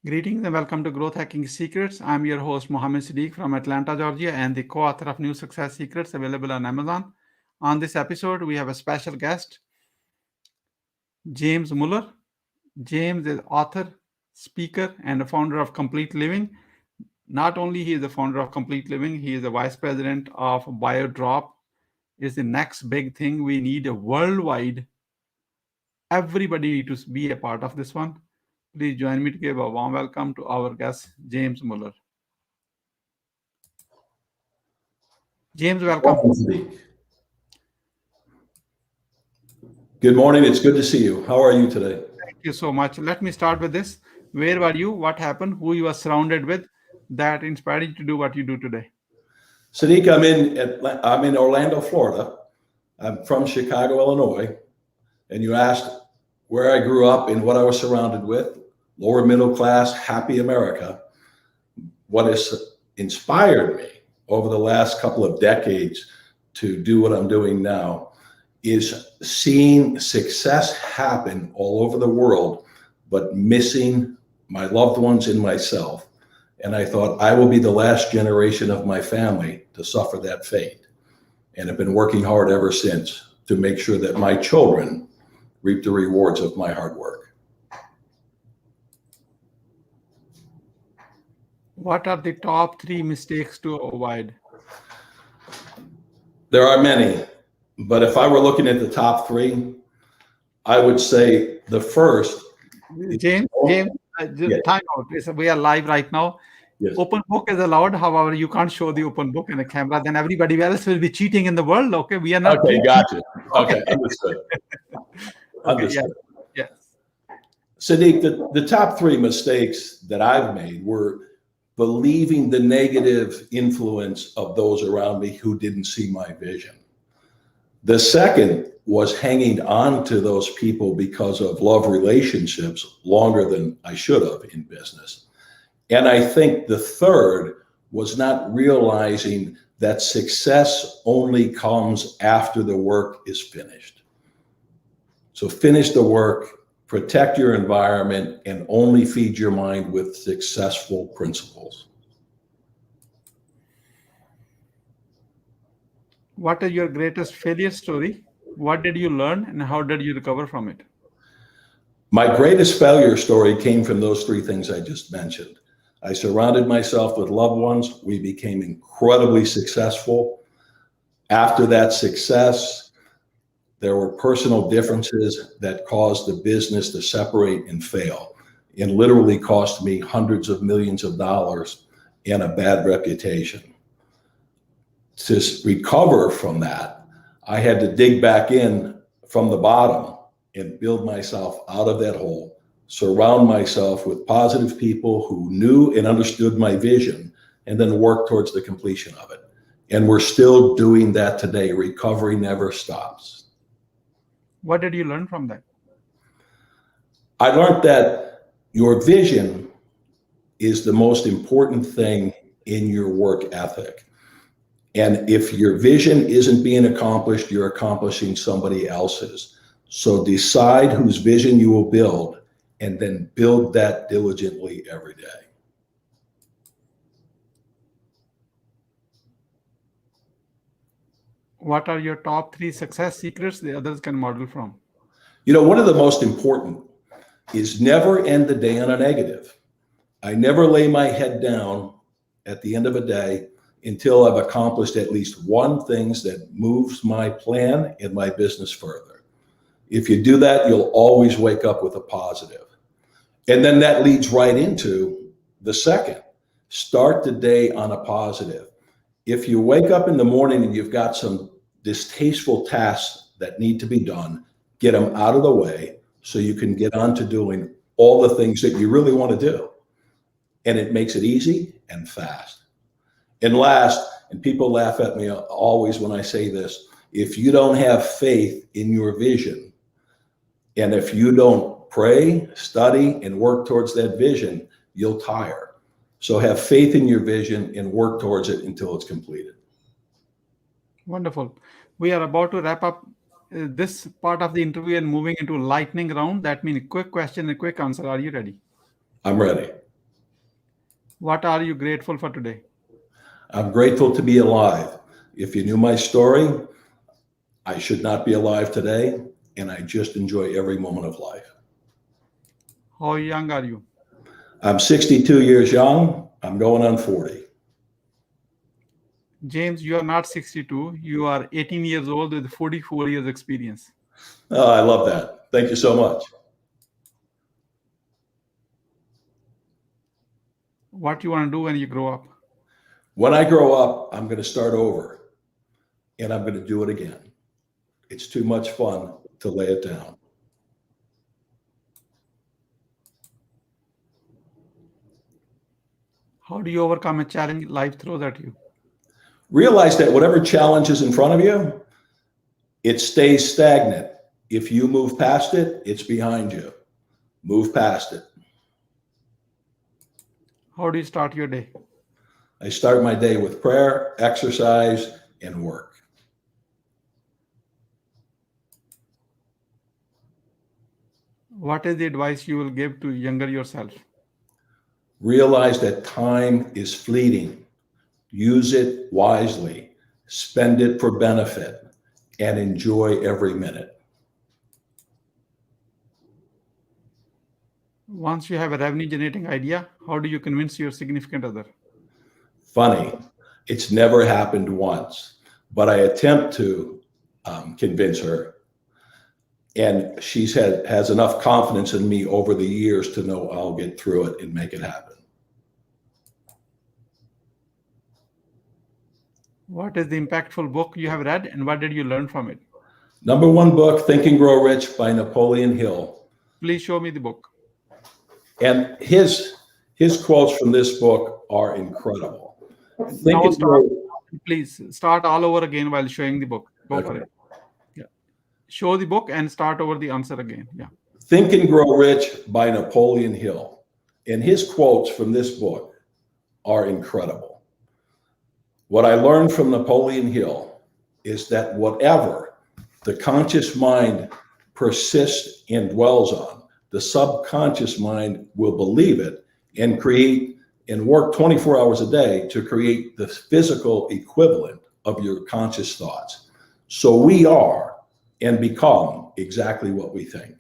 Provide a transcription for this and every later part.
Greetings and welcome to Growth Hacking Secrets. I'm your host Mohammed Siddique from Atlanta, Georgia, and the co-author of New Success Secrets available on Amazon. On this episode, we have a special guest, James Muller. James is author, speaker, and the founder of Complete Living. Not only he is the founder of Complete Living, he is the vice president of BioDrop. Is the next big thing we need a worldwide. Everybody need to be a part of this one. Please join me to give a warm welcome to our guest, James Muller. James, welcome. Good morning. It's good to see you. How are you today? Thank you so much. Let me start with this. Where were you? What happened? Who you were surrounded with that inspired you to do what you do today? Siddique, I'm in Orlando, Florida. I'm from Chicago, Illinois. And you asked where I grew up and what I was surrounded with. Lower middle class, happy America. What has inspired me over the last couple of decades to do what I'm doing now is seeing success happen all over the world, but missing my loved ones and myself. And I thought I will be the last generation of my family to suffer that fate. And have been working hard ever since to make sure that my children reap the rewards of my hard work. What are the top 3 mistakes to avoid? There are many, but if I were looking at the top 3, I would say the first. James, Yes. time out. We are live right now. Yes. Open book is allowed. However, you can't show the open book in the camera. Then everybody else will be cheating in the world. Okay, we are not. Okay, gotcha. Okay, understood. Understood. Yes. Siddique, the top 3 mistakes that I've made were believing the negative influence of those around me who didn't see my vision. The second was hanging on to those people because of love relationships longer than I should have in business. And I think the third was not realizing that success only comes after the work is finished. So finish the work, protect your environment, and only feed your mind with successful principles. What is your greatest failure story? What did you learn and how did you recover from it? My greatest failure story came from those 3 things I just mentioned. I surrounded myself with loved ones. We became incredibly successful. After that success, there were personal differences that caused the business to separate and fail, and literally cost me hundreds of millions of dollars and a bad reputation. To recover from that, I had to dig back in from the bottom and build myself out of that hole, surround myself with positive people who knew and understood my vision, and then work towards the completion of it. And we're still doing that today. Recovery never stops. What did you learn from that? I learned that your vision is the most important thing in your work ethic. And if your vision isn't being accomplished, you're accomplishing somebody else's. So decide whose vision you will build and then build that diligently every day. What are your top 3 success secrets the others can model from? You know, one of the most important is never end the day on a negative. I never lay my head down at the end of a day until I've accomplished at least one thing that moves my plan and my business further. If you do that, you'll always wake up with a positive. And then that leads right into the second. Start the day on a positive. If you wake up in the morning and you've got some distasteful tasks that need to be done, get them out of the way so you can get on to doing all the things that you really want to do. And it makes it easy and fast. And last, and people laugh at me always when I say this, if you don't have faith in your vision, and if you don't pray, study, and work towards that vision, you'll tire. So have faith in your vision and work towards it until it's completed. Wonderful. We are about to wrap up this part of the interview and moving into lightning round. That means quick question and quick answer. Are you ready? I'm ready. What are you grateful for today? I'm grateful to be alive. If you knew my story, I should not be alive today, and I just enjoy every moment of life. How young are you? I'm 62 years young. I'm going on 40. James, you are not 62. You are 18 years old with 44 years experience. Oh, I love that. Thank you so much. What you want to do when you grow up? When I grow up, I'm going to start over, and I'm going to do it again. It's too much fun to lay it down. How do you overcome a challenge life throws at you? Realize that whatever challenge is in front of you, it stays stagnant. If you move past it, it's behind you. Move past it. How do you start your day? I start my day with prayer, exercise, and work. What is the advice you will give to younger yourself? Realize that time is fleeting. Use it wisely. Spend it for benefit and enjoy every minute. Once you have a revenue generating idea, how do you convince your significant other? Funny, it's never happened once, but I attempt to convince her. And has enough confidence in me over the years to know I'll get through it and make it happen. What is the impactful book you have read and what did you learn from it? Number one book, Think and Grow Rich by Napoleon Hill. Please show me the book. And his quotes from this book are incredible. Please start all over again while showing the book. Go for it. Yeah. Show the book and start over the answer again. Yeah. Think and Grow Rich by Napoleon Hill. And his quotes from this book are incredible. What I learned from Napoleon Hill is that whatever the conscious mind persists and dwells on, the subconscious mind will believe it and create and work 24 hours a day to create the physical equivalent of your conscious thoughts. So we are and become exactly what we think.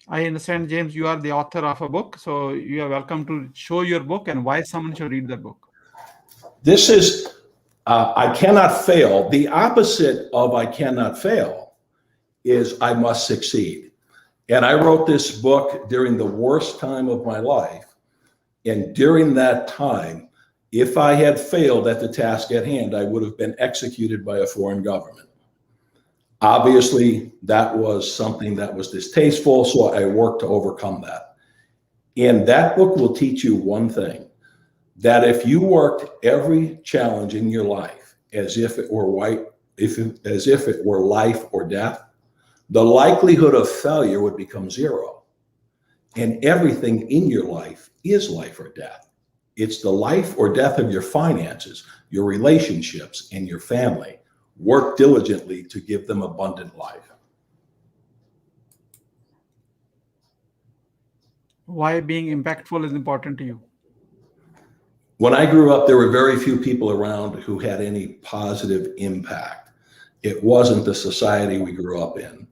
I understand, James, you are the author of a book. So you are welcome to show your book and why someone should read that book. This is, I cannot fail. The opposite of I cannot fail is I must succeed. And I wrote this book during the worst time of my life. And during that time, if I had failed at the task at hand, I would have been executed by a foreign government. Obviously, that was something that was distasteful, so I worked to overcome that. And that book will teach you one thing, that if you worked every challenge in your life as if it were life or death, the likelihood of failure would become zero. And everything in your life is life or death. It's the life or death of your finances, your relationships, and your family. Work diligently to give them abundant life. Why being impactful is important to you? When I grew up, there were very few people around who had any positive impact. It wasn't the society we grew up in,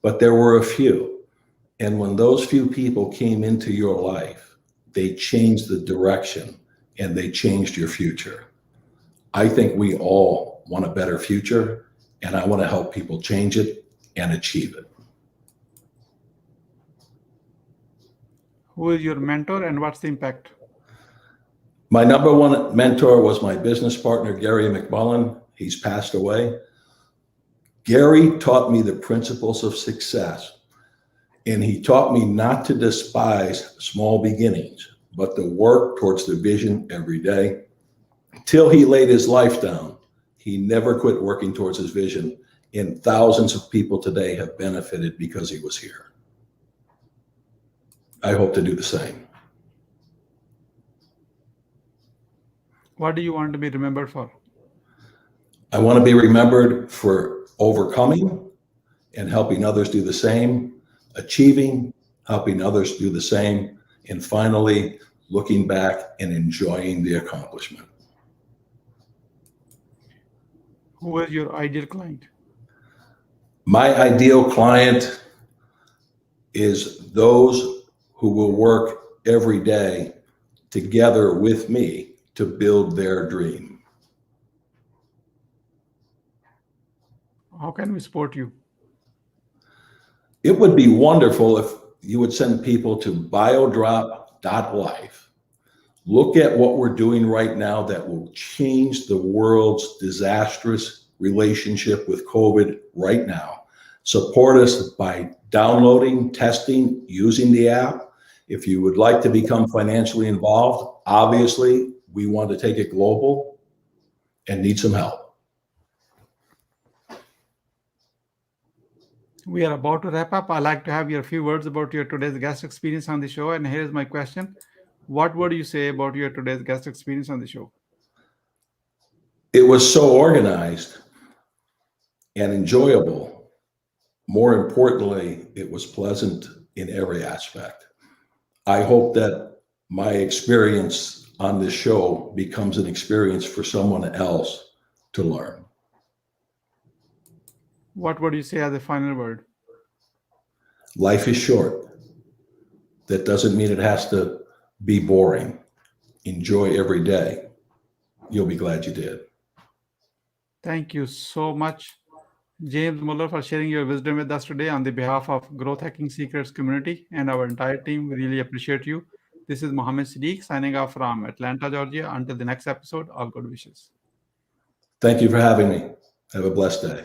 but there were a few. And when those few people came into your life, they changed the direction and they changed your future. I think we all want a better future, and I want to help people change it and achieve it. Who is your mentor and what's the impact? My number one mentor was my business partner, Gary McMullen. He's passed away. Gary taught me the principles of success, and he taught me not to despise small beginnings, but to work towards the vision every day. Till he laid his life down, he never quit working towards his vision, and thousands of people today have benefited because he was here. I hope to do the same. What do you want to be remembered for? I want to be remembered for overcoming and helping others do the same, achieving, helping others do the same, and finally looking back and enjoying the accomplishment. Who is your ideal client? My ideal client is those who will work every day together with me to build their dream. How can we support you? It would be wonderful if you would send people to biodrop.life. Look at what we're doing right now that will change the world's disastrous relationship with COVID right now. Support us by downloading, testing, using the app. If you would like to become financially involved, obviously we want to take it global and need some help. We are about to wrap up. I'd like to have your few words about your today's guest experience on the show. And here's my question. What would you say about your today's guest experience on the show? It was so organized and enjoyable. More importantly, it was pleasant in every aspect. I hope that my experience on this show becomes an experience for someone else to learn. What would you say as a final word? Life is short. That doesn't mean it has to be boring. Enjoy every day. You'll be glad you did. Thank you so much, James Muller, for sharing your wisdom with us today on the behalf of Growth Hacking Secrets community and our entire team. We really appreciate you. This is Mohammed Siddique signing off from Atlanta, Georgia. Until the next episode, all good wishes. Thank you for having me. Have a blessed day.